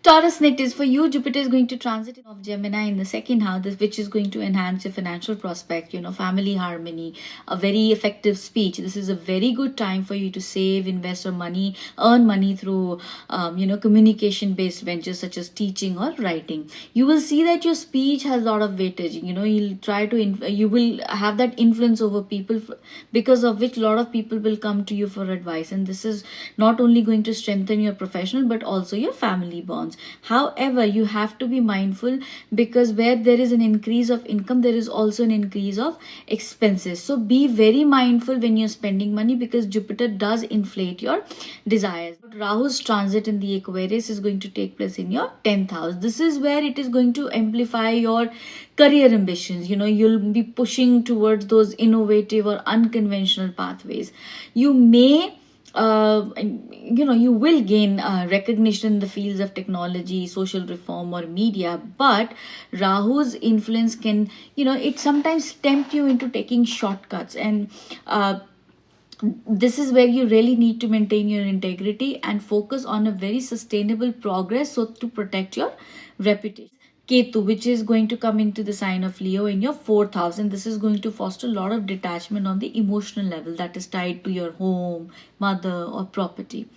Taurus net is for you. Jupiter is going to transit in of Gemini in the second house, which is going to enhance your financial prospect, family harmony, a very effective speech. This is a very good time for you to save, invest, or earn money through, communication-based ventures such as teaching or writing. You will see that your speech has a lot of weightage. You'll try to, you will have that influence over people, because of which a lot of people will come to you for advice, and this is not only going to strengthen your professional but also your family bonds. However, you have to be mindful, because where there is an increase of income, there is also an increase of expenses. So be very mindful when you're spending money, because Jupiter does inflate your desires. Rahu's transit in the Aquarius is going to take place in your 10th house. This is where it is going to amplify your career ambitions. You'll be pushing towards those innovative or unconventional pathways. You may you will gain recognition in the fields of technology, social reform, or media, but Rahu's influence can, it sometimes tempt you into taking shortcuts, and this is where you really need to maintain your integrity and focus on a very sustainable progress, so to protect your reputation. Ketu, which is going to come into the sign of Leo in your 4th house, and this is going to foster a lot of detachment on the emotional level that is tied to your home, mother, or property.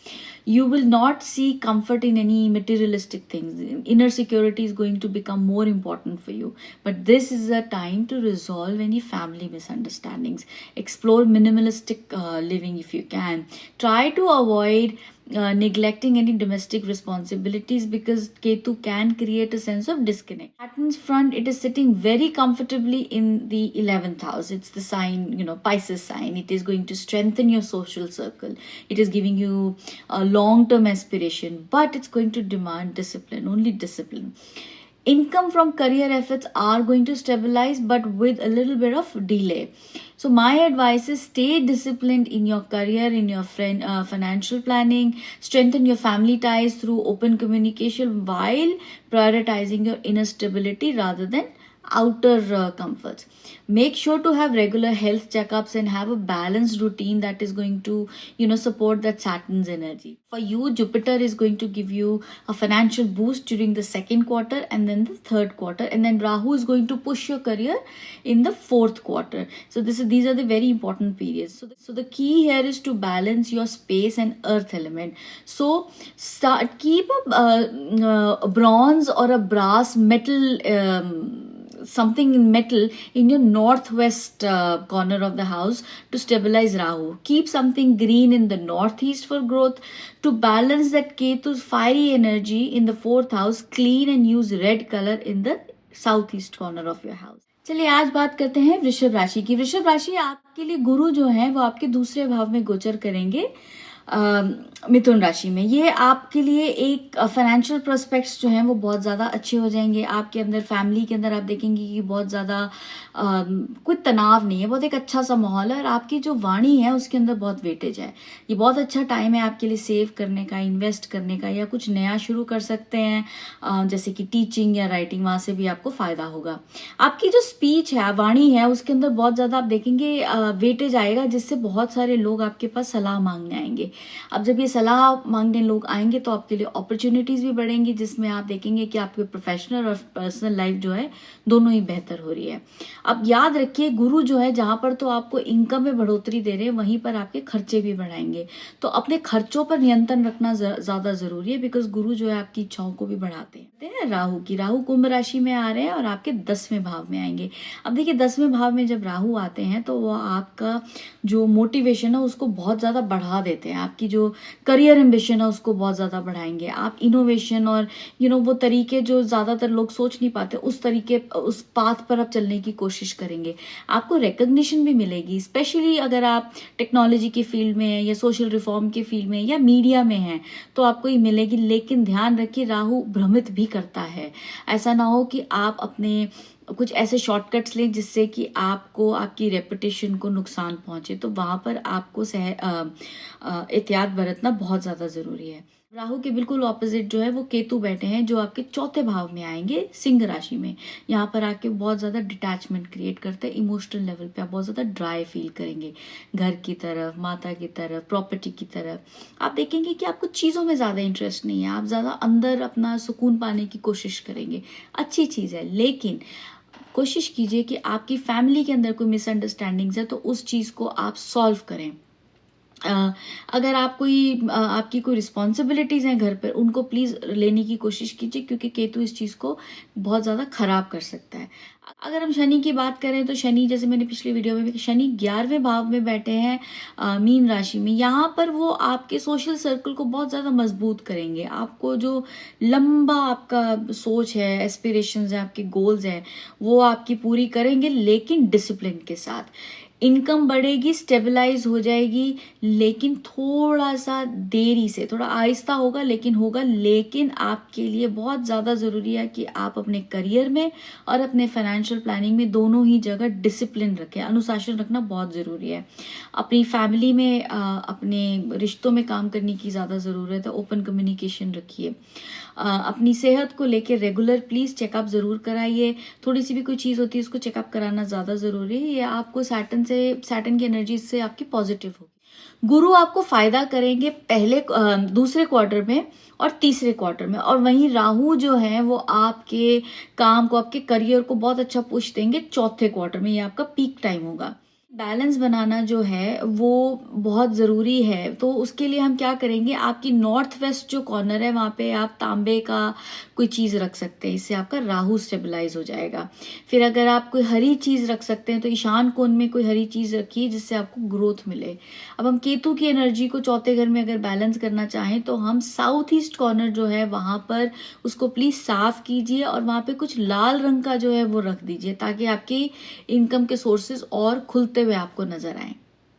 You will not see comfort in any materialistic things. Inner security is going to become more important for you. But this is a time to resolve any family misunderstandings. Explore minimalistic living if you can. Try to avoid neglecting any domestic responsibilities, because Ketu can create a sense of disconnect. Saturn's front, it is sitting very comfortably in the 11th house. It's the sign, Pisces sign. It is going to strengthen your social circle. It is giving you a long term aspiration, but it's going to demand discipline, only discipline. Income from career efforts are going to stabilize, but with a little bit of delay. So my advice is stay disciplined in your career, in your financial planning. Strengthen your family ties through open communication while prioritizing your inner stability rather than outer comforts. Make sure to have regular health checkups and have a balanced routine that is going to support that Saturn's energy. For you, Jupiter is going to give you a financial boost during the second quarter and then the third quarter, and then Rahu is going to push your career in the fourth quarter. So these are the very important periods. So the key here is to balance your space and earth element. So keep a bronze or a brass metal, something in metal in your northwest corner of the house to stabilize Rahu. Keep something green in the northeast for growth. To balance that Ketu's fiery energy in the 4th house, clean and use red color in the southeast corner of your house. चलिए आज बात करते हैं वृषभ राशि की। वृषभ राशि आपके लिए गुरु जो है वो आपके दूसरे भाव में गोचर करेंगे मिथुन राशि में। ये आपके लिए एक फाइनेंशियल प्रोस्पेक्ट्स जो हैं वो बहुत ज़्यादा अच्छे हो जाएंगे। आपके अंदर फैमिली के अंदर आप देखेंगे कि बहुत ज़्यादा कोई तनाव नहीं है, बहुत एक अच्छा सा माहौल है, और आपकी जो वाणी है उसके अंदर बहुत वेटेज है। ये बहुत अच्छा टाइम है आपके लिए सेव करने का, इन्वेस्ट करने का, या कुछ नया शुरू कर सकते हैं जैसे कि टीचिंग या राइटिंग, वहाँ से भी आपको फ़ायदा होगा। आपकी जो स्पीच है, वाणी है, उसके अंदर बहुत ज़्यादा आप देखेंगे वेटेज आएगा, जिससे बहुत सारे लोग आपके पास सलाह मांगने आएंगे। अब जब ये सलाह मांगने लोग आएंगे तो आपके लिए अपॉर्चुनिटीज भी बढ़ेंगी, जिसमें आप देखेंगे कि आपके प्रोफेशनल और पर्सनल लाइफ जो है दोनों ही बेहतर हो रही है। अब याद रखिए, गुरु जो है जहां पर तो आपको इनकम में बढ़ोतरी दे रहे हैं, वहीं पर आपके खर्चे भी बढ़ाएंगे। तो अपने खर्चों पर नियंत्रण रखना ज्यादा जरूरी है, बिकॉज गुरु जो है आपकी इच्छाओं को भी बढ़ाते हैं। राहु कुंभ राशि में आ रहे हैं और आपके 10वें भाव में आएंगे। अब देखिए 10वें भाव में जब राहु आते हैं तो वो आपका जो मोटिवेशन है उसको बहुत ज्यादा बढ़ा देते हैं। आपकी जो करियर एम्बिशन है उसको बहुत ज़्यादा बढ़ाएंगे। आप इनोवेशन और वो तरीके जो ज़्यादातर लोग सोच नहीं पाते, उस तरीके उस पाथ पर आप चलने की कोशिश करेंगे। आपको रिकग्निशन भी मिलेगी, स्पेशली अगर आप टेक्नोलॉजी की फील्ड में हैं या सोशल रिफॉर्म की फील्ड में या मीडिया में हैं तो आपको ये मिलेगी। लेकिन ध्यान रखिए, राहु भ्रमित भी करता है। ऐसा ना हो कि आप अपने कुछ ऐसे शॉर्टकट्स लें जिससे कि आपको आपकी रेपुटेशन को नुकसान पहुंचे। तो वहां पर आपको एहतियात बरतना बहुत ज़्यादा ज़रूरी है। राहु के बिल्कुल ऑपोजिट जो है वो केतु बैठे हैं, जो आपके चौथे भाव में आएंगे सिंह राशि में। यहाँ पर आके बहुत ज्यादा डिटैचमेंट क्रिएट करते हैं, इमोशनल लेवल पे आप बहुत ज्यादा ड्राई फील करेंगे, घर की तरफ, माता की तरफ, प्रॉपर्टी की तरफ। आप देखेंगे कि आपको चीजों में ज्यादा इंटरेस्ट नहीं है, आप ज्यादा अंदर अपना सुकून पाने की कोशिश करेंगे। अच्छी चीज है, लेकिन कोशिश कीजिए कि आपकी फैमिली के अंदर कोई मिसअंडरस्टैंडिंग्स है तो उस चीज को आप सॉल्व करें। अगर आप आपकी कोई रिस्पॉन्सिबिलिटीज हैं घर पर, उनको प्लीज लेने की कोशिश कीजिए, क्योंकि केतु इस चीज को बहुत ज्यादा खराब कर सकता है। अगर हम शनि की बात करें तो शनि, जैसे मैंने पिछली वीडियो में भी, शनि 11वें भाव में बैठे हैं मीन राशि में। यहाँ पर वो आपके सोशल सर्कल को बहुत ज्यादा मजबूत करेंगे। आपको जो लंबा आपका सोच है, एस्पिरेशंस है, आपके गोल्स हैं, वो आपकी पूरी करेंगे, लेकिन डिसिप्लिन के साथ। इनकम बढ़ेगी, स्टेबलाइज हो जाएगी, लेकिन थोड़ा सा देरी से, थोड़ा आहिस्ता होगा, लेकिन होगा। लेकिन आपके लिए बहुत ज्यादा जरूरी है कि आप अपने करियर में और अपने फाइनेंशियल प्लानिंग में दोनों ही जगह डिसिप्लिन रखें, अनुशासन रखना बहुत जरूरी है। अपनी फैमिली में अपने रिश्तों में काम करने की ज्यादा जरूरत है, ओपन कम्युनिकेशन रखिए। अपनी सेहत को लेकर रेगुलर प्लीज चेकअप जरूर कराइए। थोड़ी सी भी कोई चीज होती है उसको चेकअप कराना ज्यादा जरूरी है। ये आपको सैटर्न की एनर्जी से आपकी पॉजिटिव होगी। गुरु आपको फायदा करेंगे दूसरे क्वार्टर में और तीसरे क्वार्टर में, और वहीं राहु जो है वो आपके काम को, आपके करियर को बहुत अच्छा पुश देंगे चौथे क्वार्टर में। ये आपका पीक टाइम होगा। बैलेंस बनाना जो है वो बहुत ज़रूरी है। तो उसके लिए हम क्या करेंगे, आपकी नॉर्थ वेस्ट जो कॉर्नर है वहाँ पे आप तांबे का कोई चीज़ रख सकते हैं, इससे आपका राहु स्टेबलाइज हो जाएगा। फिर अगर आप कोई हरी चीज़ रख सकते हैं तो ईशान कोण में कोई हरी चीज़ रखिए, जिससे आपको ग्रोथ मिले। अब हम केतु की एनर्जी को चौथे घर में अगर बैलेंस करना चाहें तो हम साउथ ईस्ट कॉर्नर जो है वहाँ पर उसको प्लीज़ साफ कीजिए, और वहाँ पे कुछ लाल रंग का जो है वो रख दीजिए, ताकि आपकी इनकम के सोर्सेज और खुलते हुए आपको नजर आए।